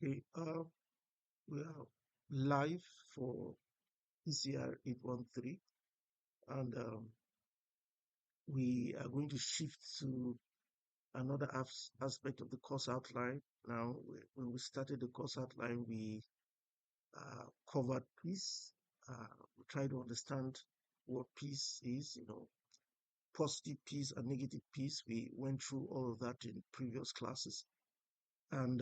Okay, we are live for PCR 813, and we are going to shift to another aspect of the course outline. Now, when we started the course outline, we covered peace. We tried to understand what peace is, positive peace and negative peace. We went through all of that in previous classes. And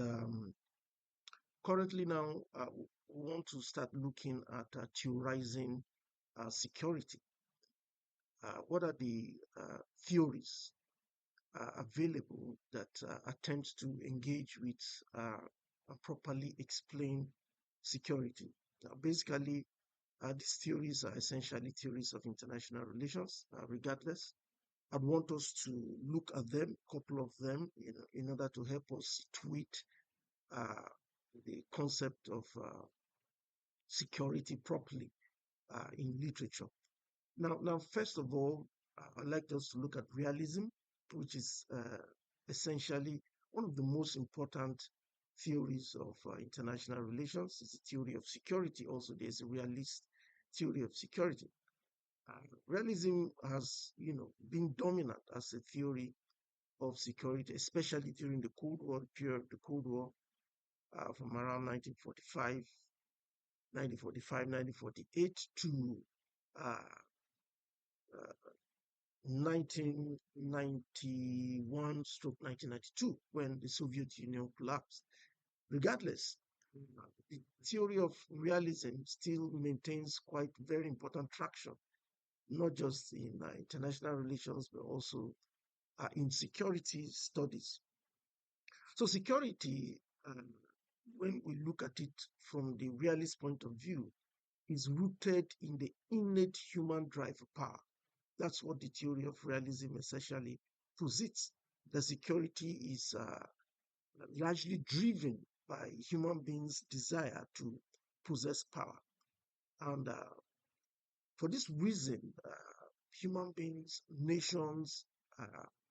currently now, we want to start looking at theorizing security. What are the theories available that attempt to engage with and properly explain security? Basically, these theories are essentially theories of international relations, regardless. I'd want us to look at them, a couple of them, in order to help us tweak uh, the concept of security properly in literature. Now, first of all, I'd like us to look at realism, which is essentially one of the most important theories of international relations. It's a theory of security. Also, there's a realist theory of security. Realism has, been dominant as a theory of security, especially during the Cold War period, the Cold War from around 1948 to uh, uh, 1991 stroke 1992 when the Soviet Union collapsed. Regardless, the theory of realism still maintains quite very important traction, not just in international relations, but also in security studies. So security, when we look at it from the realist point of view, is rooted in the innate human drive for power. That's what the theory of realism essentially posits. The security is largely driven by human beings' desire to possess power. And for this reason, human beings, nations,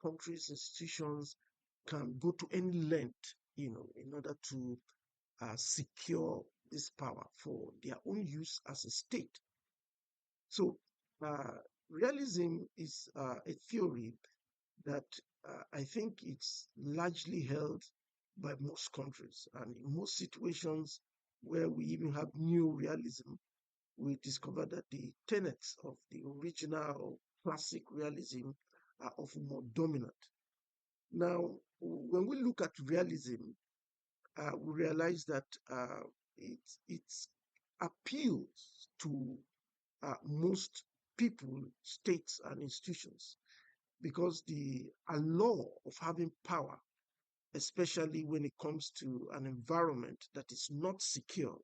countries, institutions can go to any length, in order to secure this power for their own use as a state. So, realism is a theory that I think it's largely held by most countries. And in most situations where we even have new realism, we discover that the tenets of the original or classic realism are often more dominant. Now, when we look at realism, we realize that it appeals to most people, states, and institutions because the allure of having power, especially when it comes to an environment that is not secure,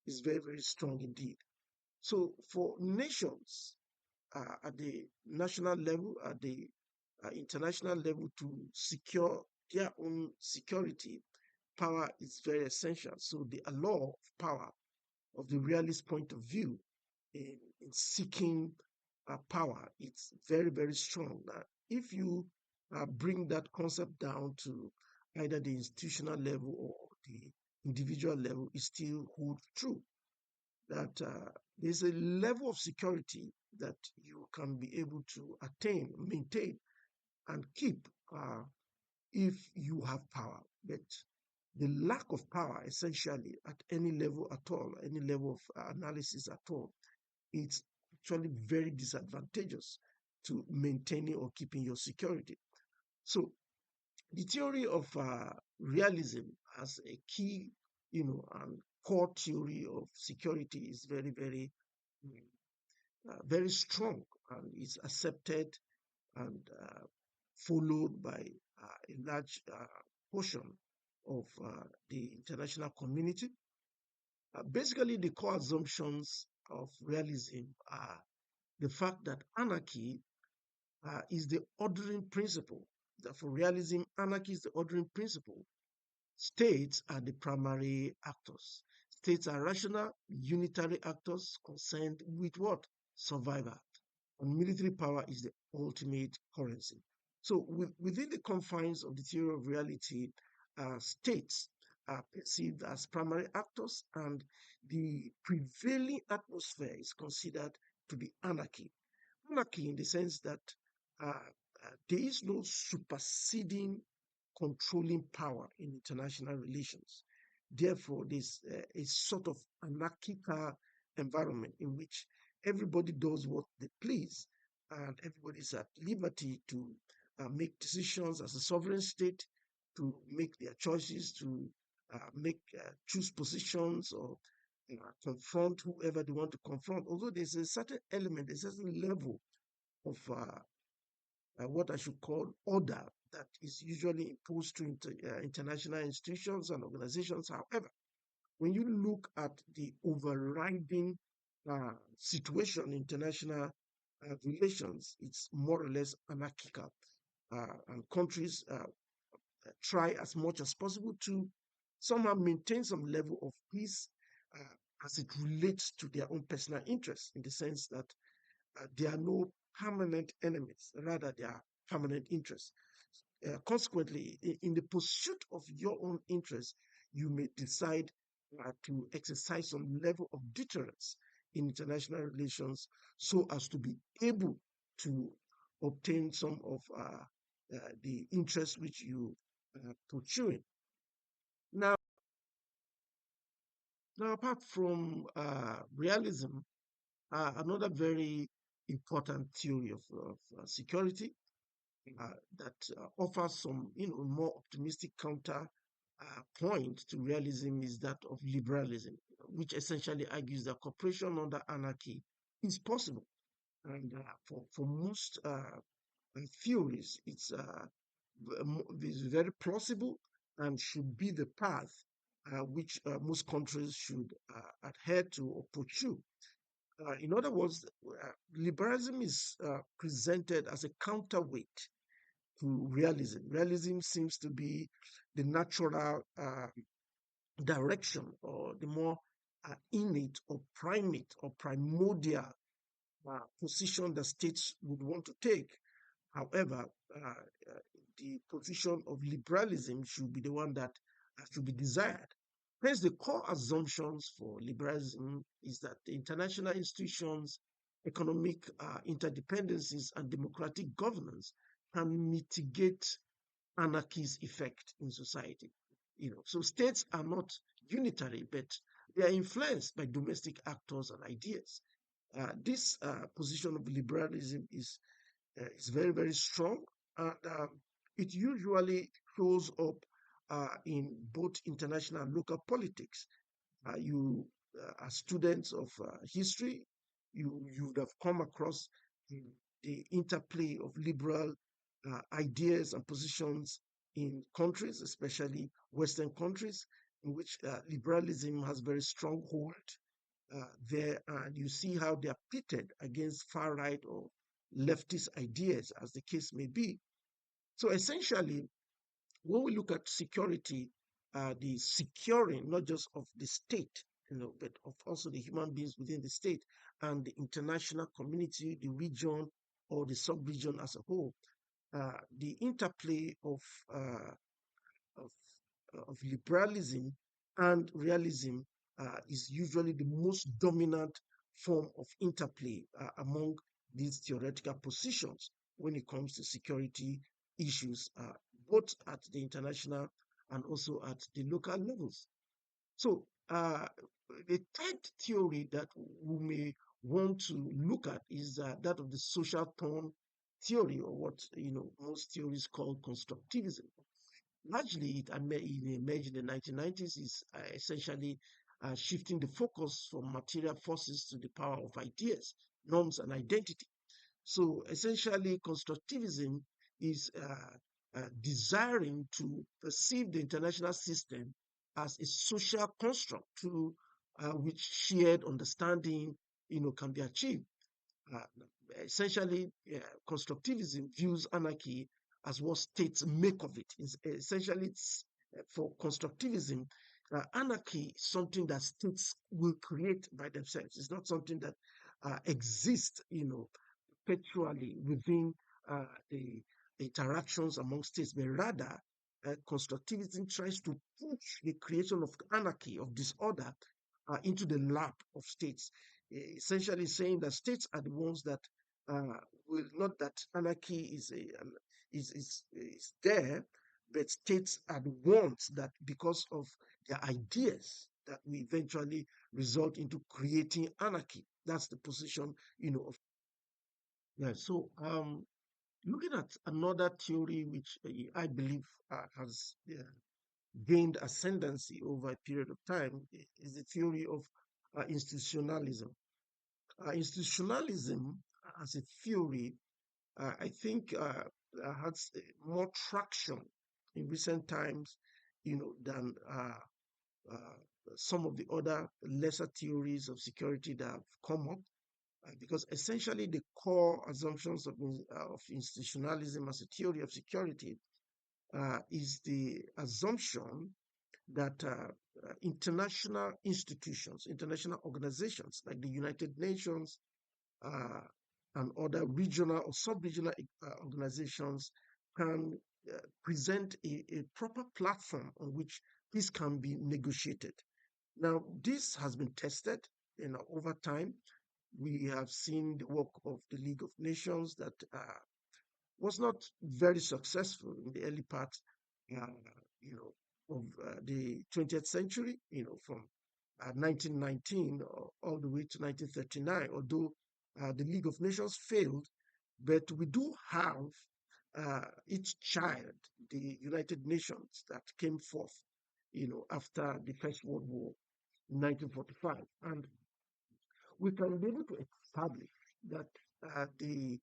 is very, very strong indeed. So, for nations at the national level, at the international level, to secure their own security, power is very essential. So, the allure of power, of the realist point of view, in seeking power, it's very, very strong. Now, if you bring that concept down to either the institutional level or the individual level, it still holds true that there's a level of security that you can be able to attain, maintain, and keep if you have power. But the lack of power, essentially, at any level at all, any level of analysis at all, it's actually very disadvantageous to maintaining or keeping your security. So the theory of realism as a key, and core theory of security is very, very, very strong and is accepted and followed by a large portion of the international community. Basically, the core assumptions of realism are the fact that anarchy is the ordering principle. That for realism, anarchy is the ordering principle. States are the primary actors. States are rational, unitary actors concerned with what? Survival. And military power is the ultimate currency. So within the confines of the theory of reality, states are perceived as primary actors, and the prevailing atmosphere is considered to be anarchy. Anarchy in the sense that there is no superseding controlling power in international relations. Therefore, there's a sort of anarchical environment in which everybody does what they please and everybody is at liberty to make decisions as a sovereign state, to make their choices, to choose positions or confront whoever they want to confront. Although there's a certain element, a certain level of what I should call order that is usually imposed to international institutions and organizations. However, when you look at the overriding situation in international relations, it's more or less anarchical. And countries try as much as possible to somehow maintain some level of peace as it relates to their own personal interests, in the sense that there are no permanent enemies, rather, there are permanent interests. Consequently, in the pursuit of your own interests, you may decide to exercise some level of deterrence in international relations so as to be able to obtain some of the interests which you pursuing. Now, apart from realism, another very important theory of security that offers some, more optimistic counter point to realism is that of liberalism, which essentially argues that cooperation under anarchy is possible. And for most theories, it's very plausible and should be the path which most countries should adhere to or pursue. In other words, liberalism is presented as a counterweight to realism. Realism seems to be the natural direction or the more innate or primate or primordial position that states would want to take. However, the position of liberalism should be the one that should be desired. Hence, the core assumptions for liberalism is that the international institutions, economic interdependencies, and democratic governance can mitigate anarchy's effect in society. So states are not unitary, but they are influenced by domestic actors and ideas. This position of liberalism is very, very strong, and it usually shows up in both international and local politics. You, as students of history, you would have come across the interplay of liberal ideas and positions in countries, especially Western countries, in which liberalism has very strong hold there, and you see how they are pitted against far right or leftist ideas, as the case may be. So essentially, when we look at security, the securing not just of the state, but of also the human beings within the state and the international community, the region or the sub-region as a whole, the interplay uh, of, of liberalism and realism is usually the most dominant form of interplay among these theoretical positions when it comes to security issues, both at the international and also at the local levels. So, the third theory that we may want to look at is that of the social tone theory, or what most theories call constructivism. Largely, it emerged in the 1990s, is essentially shifting the focus from material forces to the power of ideas, norms, and identity. So essentially, constructivism is desiring to perceive the international system as a social construct through which shared understanding, can be achieved. Uh, Essentially, constructivism views anarchy as what states make of it. Essentially, it's, for constructivism, anarchy is something that states will create by themselves. It's not something that exists, perpetually within the interactions among states, but rather constructivism tries to push the creation of anarchy, of disorder, into the lap of states, essentially saying that states are the ones that will not that anarchy is there, but states are the ones that, because of their ideas, that will eventually result into creating anarchy. That's the position, of yeah. So, looking at another theory which I believe has gained ascendancy over a period of time is the theory of institutionalism. Institutionalism as a theory, I think, has more traction in recent times, than uh, some of the other lesser theories of security that have come up. Because essentially the core assumptions of institutionalism as a theory of security is the assumption that international institutions, international organizations like the United Nations uh, and other regional or sub-regional organizations can present a proper platform on which this can be negotiated. Now, this has been tested, over time. We have seen the work of the League of Nations that was not very successful in the early part, uh, you know, of the 20th century, from 1919 all the way to 1939, although the League of Nations failed, but we do have its child, the United Nations, that came forth, after the First World War in 1945. And we can be able to establish that the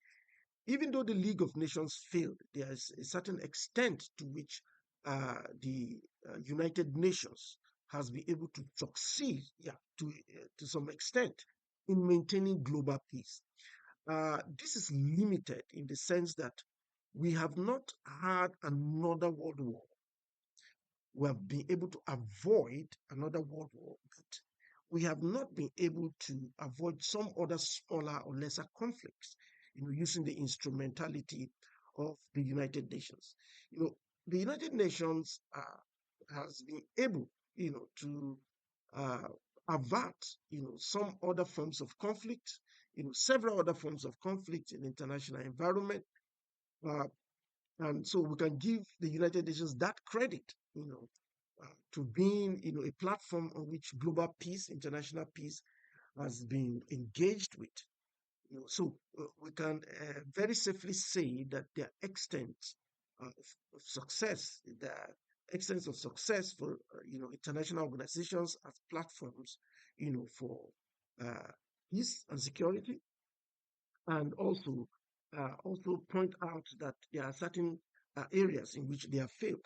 even though the League of Nations failed, there is a certain extent to which the United Nations has been able to succeed, yeah, to some extent, in maintaining global peace. This is limited in the sense that we have not had another world war. We have been able to avoid another world war, but we have not been able to avoid some other smaller or lesser conflicts, using the instrumentality of the United Nations. The United Nations has been able, to uh, avert, some other forms of conflict, several other forms of conflict in the international environment. Uh, and so we can give the United Nations that credit, to being, a platform on which global peace, international peace, has been engaged with. So we can very safely say that the extent of success, the extent of success for international organizations as platforms, for uh, peace and security, and also point out that there are certain areas in which they have failed.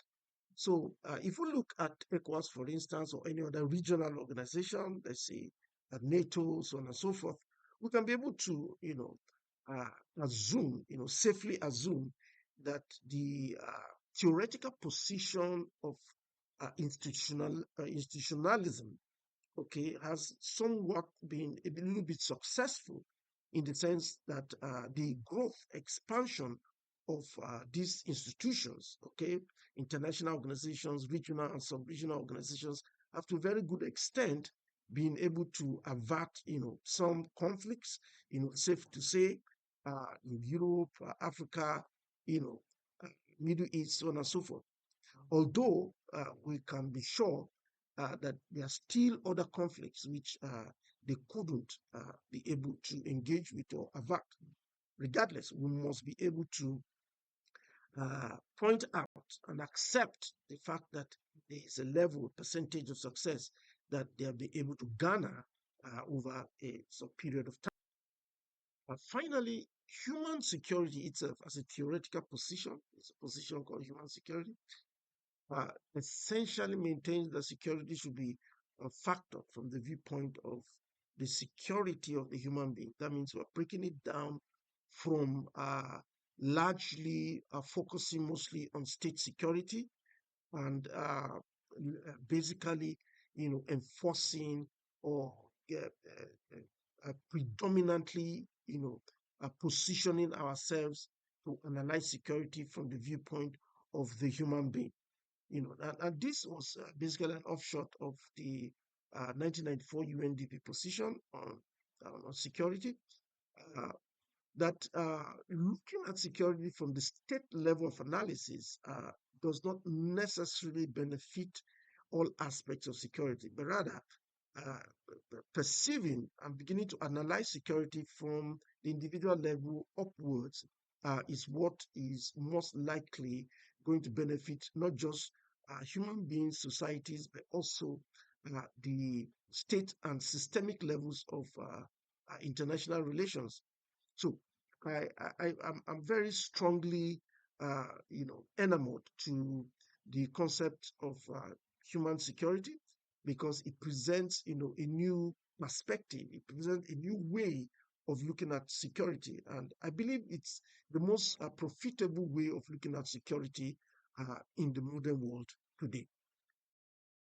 So if we look at ECOWAS, for instance, or any other regional organization, let's say at NATO, so on and so forth, we can be able to, assume, safely assume that the theoretical position of institutionalism, okay, has somewhat been a little bit successful in the sense that the growth, expansion of these institutions, okay, international organizations, regional and sub-regional organizations, have to a very good extent been able to avert, some conflicts, safe to say, in Europe, Africa, you know, uh, Middle East, so on and so forth. Although we can be sure that there are still other conflicts which they couldn't be able to engage with or avert. Regardless, we must be able to point out and accept the fact that there is a level, percentage of success that they have been able to garner over a some period of time. Finally, human security itself as a theoretical position, it's a position called human security, essentially maintains that security should be a factor from the viewpoint of the security of the human being. That means we're breaking it down from largely focusing mostly on state security and basically, enforcing or predominantly, positioning ourselves to analyze security from the viewpoint of the human being. And this was basically an offshoot of the 1994 UNDP position on security. Uh, that looking at security from the state level of analysis does not necessarily benefit all aspects of security, but rather uh, perceiving and beginning to analyze security from the individual level upwards is what is most likely going to benefit not just human beings, societies, but also the state and systemic levels of international relations. So I'm very strongly, enamored to the concept of human security because it presents, a new perspective. It presents a new way of looking at security, and I believe it's the most profitable way of looking at security in the modern world today.